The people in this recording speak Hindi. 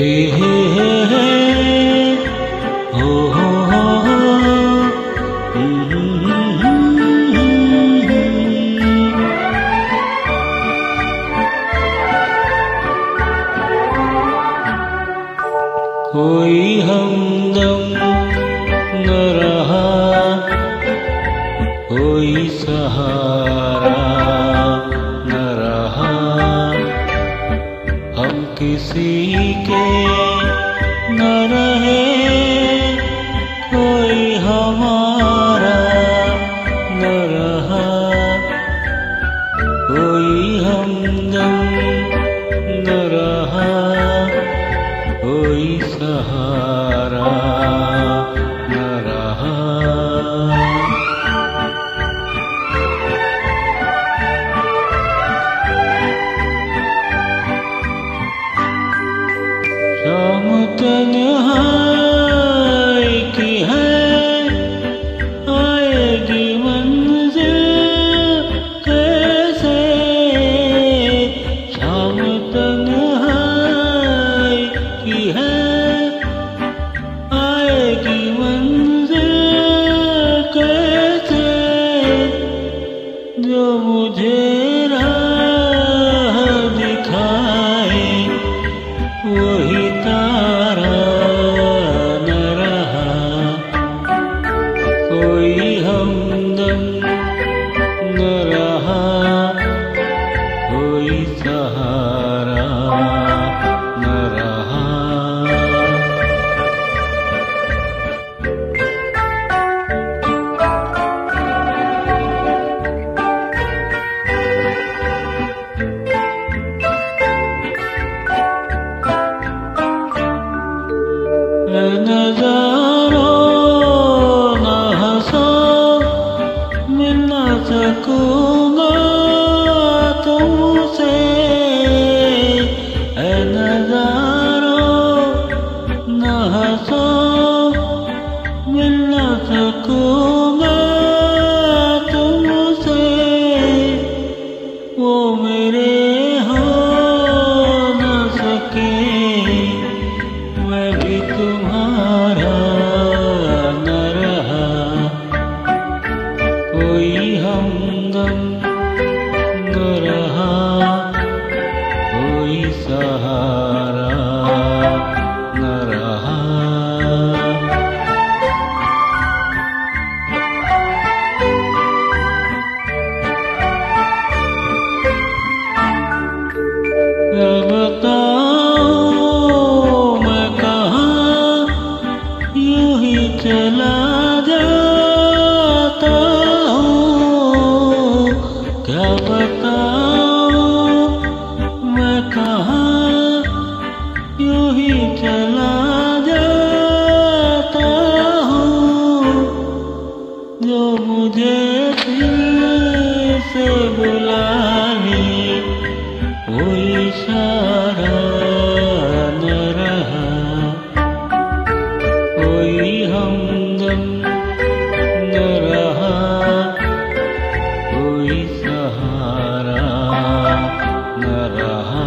हे हो कोई हमदम न रहा, कोई सहारा न रहा, हम किसी के न रहे, कोई हमारा न रहा, कोई हमदम न रहा, कोई सहारा न रहा। शाम तन्हाई की है, आएगी मंजिल कैसे, शाम तन्हाई की है, आएगी मंजिल कैसे, जो मुझे राह दिखाए वही तारा न रहा, कोई हमदम न रहा, कोई सहारा न रहा। नज़ारों न हंसो, मिल न सकूंगा तुमसे, नज़ारों न हंसो, मिल न सकूंगा तुमसे, वो मेरे हो न सके, मैं भी तुम्हारा न रहा, कोई हमदम न रहा, कोई सहारा न रहा। चला जाता हूँ, क्या बताऊँ मैं कहाँ, यूं ही चला जाता हूँ, जो मुझे दिल से बुलाए वो इशारा न रहा, कोई हमदम न रहा, कोई सहारा न रहा।